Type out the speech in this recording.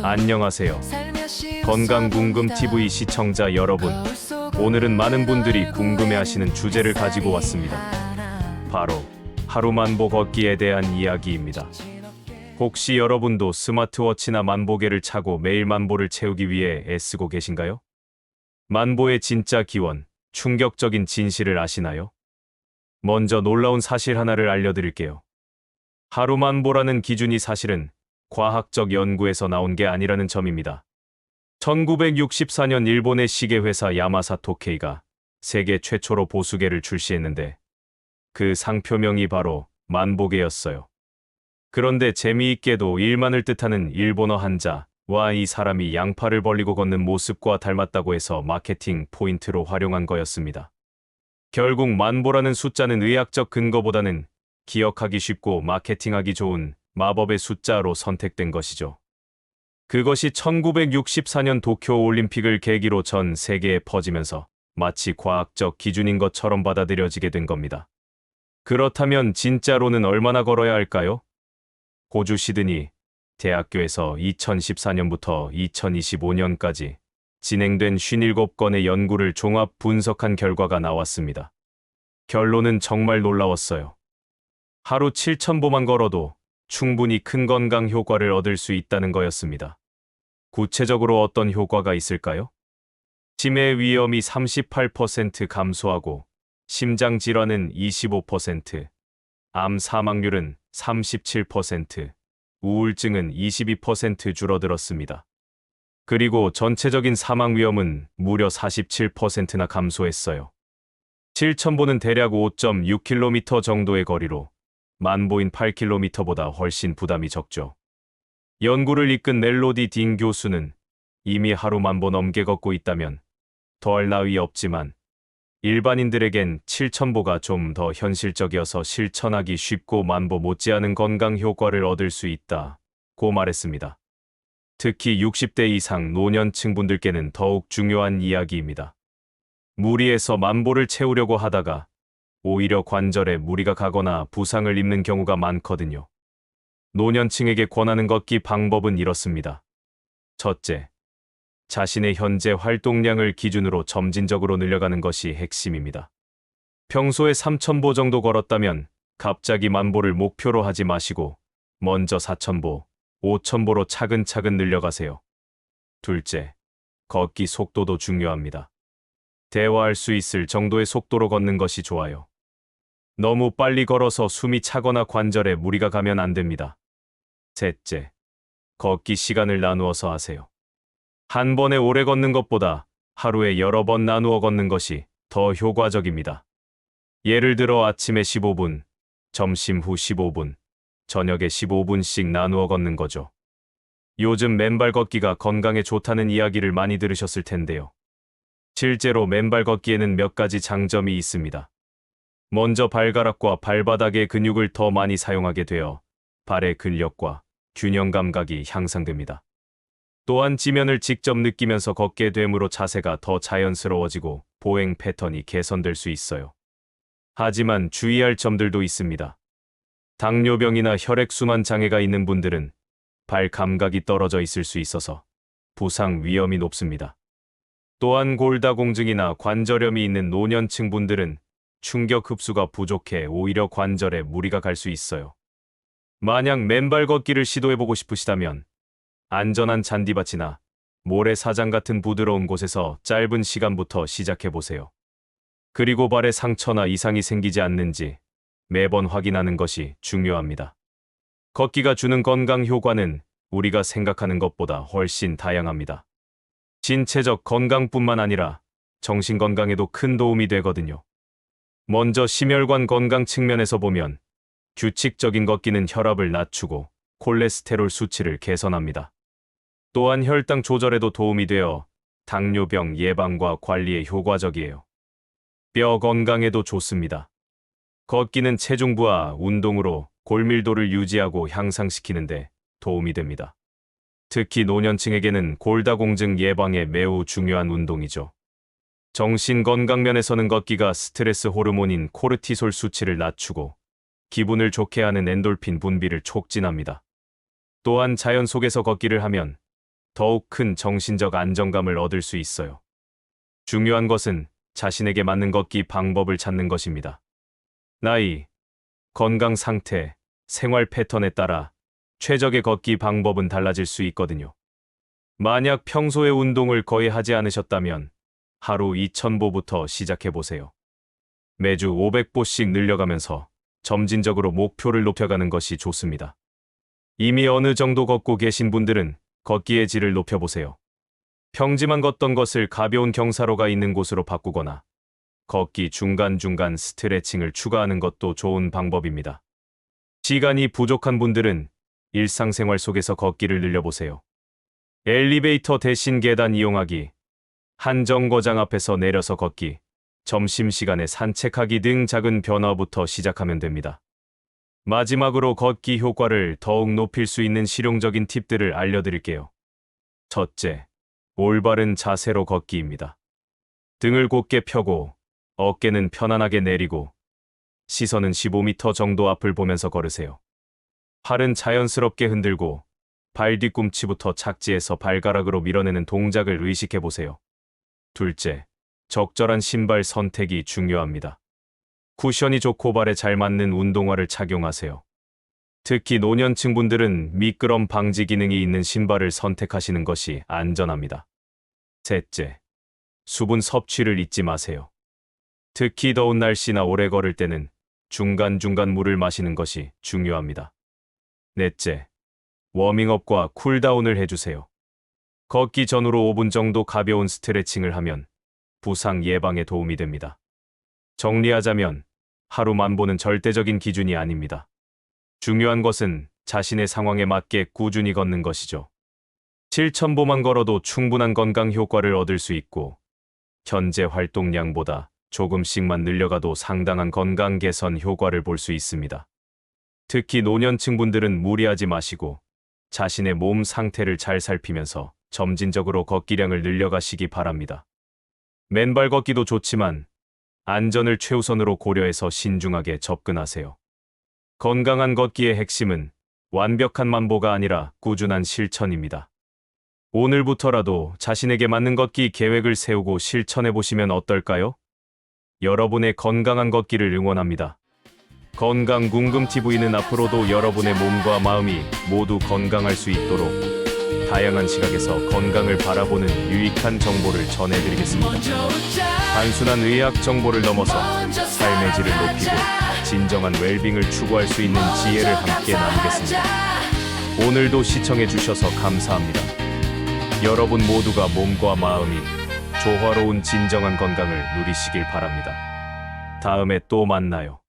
안녕하세요. 건강궁금TV 시청자 여러분, 오늘은 많은 분들이 궁금해하시는 주제를 가지고 왔습니다. 바로 하루 만보 걷기에 대한 이야기입니다. 혹시 여러분도 스마트워치나 만보계를 차고 매일 만보를 채우기 위해 애쓰고 계신가요? 만보의 진짜 기원, 충격적인 진실을 아시나요? 먼저 놀라운 사실 하나를 알려드릴게요. 하루 만보라는 기준이 사실은 과학적 연구에서 나온 게 아니라는 점입니다. 1964년 일본의 시계회사 야마사 토케이가 세계 최초로 보수계를 출시했는데 그 상표명이 바로 만보계였어요. 그런데 재미있게도 1만을 뜻하는 일본어 한자와 이 사람이 양팔을 벌리고 걷는 모습과 닮았다고 해서 마케팅 포인트로 활용한 거였습니다. 결국 만보라는 숫자는 의학적 근거보다는 기억하기 쉽고 마케팅하기 좋은 마법의 숫자로 선택된 것이죠. 그것이 1964년 도쿄 올림픽을 계기로 전 세계에 퍼지면서 마치 과학적 기준인 것처럼 받아들여지게 된 겁니다. 그렇다면 진짜로는 얼마나 걸어야 할까요? 호주 시드니 대학교에서 2014년부터 2025년까지 진행된 57건의 연구를 종합 분석한 결과가 나왔습니다. 결론은 정말 놀라웠어요. 하루 7,000보만 걸어도 충분히 큰 건강 효과를 얻을 수 있다는 거였습니다. 구체적으로 어떤 효과가 있을까요? 치매 위험이 38% 감소하고 심장 질환은 25%, 암 사망률은 37%, 우울증은 22% 줄어들었습니다. 그리고 전체적인 사망 위험은 무려 47%나 감소했어요. 7,000보는 대략 5.6km 정도의 거리로 만보인 8km보다 훨씬 부담이 적죠. 연구를 이끈 멜로디 딘 교수는 이미 하루 만보 넘게 걷고 있다면 더할 나위 없지만 일반인들에겐 7,000보가 좀 더 현실적이어서 실천하기 쉽고 만보 못지않은 건강 효과를 얻을 수 있다고 말했습니다. 특히 60대 이상 노년층 분들께는 더욱 중요한 이야기입니다. 무리해서 만보를 채우려고 하다가 오히려 관절에 무리가 가거나 부상을 입는 경우가 많거든요. 노년층에게 권하는 걷기 방법은 이렇습니다. 첫째, 자신의 현재 활동량을 기준으로 점진적으로 늘려가는 것이 핵심입니다. 평소에 3,000보 정도 걸었다면 갑자기 만보를 목표로 하지 마시고 먼저 4,000보, 5,000보로 차근차근 늘려가세요. 둘째, 걷기 속도도 중요합니다. 대화할 수 있을 정도의 속도로 걷는 것이 좋아요. 너무 빨리 걸어서 숨이 차거나 관절에 무리가 가면 안 됩니다. 셋째, 걷기 시간을 나누어서 하세요. 한 번에 오래 걷는 것보다 하루에 여러 번 나누어 걷는 것이 더 효과적입니다. 예를 들어 아침에 15분, 점심 후 15분, 저녁에 15분씩 나누어 걷는 거죠. 요즘 맨발 걷기가 건강에 좋다는 이야기를 많이 들으셨을 텐데요. 실제로 맨발 걷기에는 몇 가지 장점이 있습니다. 먼저 발가락과 발바닥의 근육을 더 많이 사용하게 되어 발의 근력과 균형 감각이 향상됩니다. 또한 지면을 직접 느끼면서 걷게 되므로 자세가 더 자연스러워지고 보행 패턴이 개선될 수 있어요. 하지만 주의할 점들도 있습니다. 당뇨병이나 혈액순환 장애가 있는 분들은 발 감각이 떨어져 있을 수 있어서 부상 위험이 높습니다. 또한 골다공증이나 관절염이 있는 노년층 분들은 충격 흡수가 부족해 오히려 관절에 무리가 갈 수 있어요. 만약 맨발 걷기를 시도해보고 싶으시다면 안전한 잔디밭이나 모래사장 같은 부드러운 곳에서 짧은 시간부터 시작해보세요. 그리고 발에 상처나 이상이 생기지 않는지 매번 확인하는 것이 중요합니다. 걷기가 주는 건강 효과는 우리가 생각하는 것보다 훨씬 다양합니다. 신체적 건강뿐만 아니라 정신 건강에도 큰 도움이 되거든요. 먼저 심혈관 건강 측면에서 보면 규칙적인 걷기는 혈압을 낮추고 콜레스테롤 수치를 개선합니다. 또한 혈당 조절에도 도움이 되어 당뇨병 예방과 관리에 효과적이에요. 뼈 건강에도 좋습니다. 걷기는 체중부하 운동으로 골밀도를 유지하고 향상시키는데 도움이 됩니다. 특히 노년층에게는 골다공증 예방에 매우 중요한 운동이죠. 정신 건강 면에서는 걷기가 스트레스 호르몬인 코르티솔 수치를 낮추고 기분을 좋게 하는 엔돌핀 분비를 촉진합니다. 또한 자연 속에서 걷기를 하면 더욱 큰 정신적 안정감을 얻을 수 있어요. 중요한 것은 자신에게 맞는 걷기 방법을 찾는 것입니다. 나이, 건강 상태, 생활 패턴에 따라 최적의 걷기 방법은 달라질 수 있거든요. 만약 평소에 운동을 거의 하지 않으셨다면 하루 2000보부터 시작해 보세요. 매주 500보씩 늘려가면서 점진적으로 목표를 높여가는 것이 좋습니다. 이미 어느 정도 걷고 계신 분들은 걷기의 질을 높여보세요. 평지만 걷던 것을 가벼운 경사로가 있는 곳으로 바꾸거나 걷기 중간중간 스트레칭을 추가하는 것도 좋은 방법입니다. 시간이 부족한 분들은 일상생활 속에서 걷기를 늘려보세요. 엘리베이터 대신 계단 이용하기, 한 정거장 앞에서 내려서 걷기, 점심시간에 산책하기 등 작은 변화부터 시작하면 됩니다. 마지막으로 걷기 효과를 더욱 높일 수 있는 실용적인 팁들을 알려드릴게요. 첫째, 올바른 자세로 걷기입니다. 등을 곧게 펴고 어깨는 편안하게 내리고 시선은 15m 정도 앞을 보면서 걸으세요. 팔은 자연스럽게 흔들고 발 뒤꿈치부터 착지해서 발가락으로 밀어내는 동작을 의식해 보세요. 둘째, 적절한 신발 선택이 중요합니다. 쿠션이 좋고 발에 잘 맞는 운동화를 착용하세요. 특히 노년층 분들은 미끄럼 방지 기능이 있는 신발을 선택하시는 것이 안전합니다. 셋째, 수분 섭취를 잊지 마세요. 특히 더운 날씨나 오래 걸을 때는 중간중간 물을 마시는 것이 중요합니다. 넷째, 워밍업과 쿨다운을 해주세요. 걷기 전후로 5분 정도 가벼운 스트레칭을 하면 부상 예방에 도움이 됩니다. 정리하자면 하루 만보는 절대적인 기준이 아닙니다. 중요한 것은 자신의 상황에 맞게 꾸준히 걷는 것이죠. 7000보만 걸어도 충분한 건강 효과를 얻을 수 있고 현재 활동량보다 조금씩만 늘려가도 상당한 건강 개선 효과를 볼 수 있습니다. 특히 노년층 분들은 무리하지 마시고 자신의 몸 상태를 잘 살피면서 점진적으로 걷기량을 늘려가시기 바랍니다. 맨발 걷기도 좋지만 안전을 최우선으로 고려해서 신중하게 접근하세요. 건강한 걷기의 핵심은 완벽한 만보가 아니라 꾸준한 실천입니다. 오늘부터라도 자신에게 맞는 걷기 계획을 세우고 실천해 보시면 어떨까요? 여러분의 건강한 걷기를 응원합니다. 건강 궁금TV는 앞으로도 여러분의 몸과 마음이 모두 건강할 수 있도록 다양한 시각에서 건강을 바라보는 유익한 정보를 전해드리겠습니다. 단순한 의학 정보를 넘어서 삶의 질을 높이고 진정한 웰빙을 추구할 수 있는 지혜를 함께 나누겠습니다. 오늘도 시청해주셔서 감사합니다. 여러분 모두가 몸과 마음이 조화로운 진정한 건강을 누리시길 바랍니다. 다음에 또 만나요.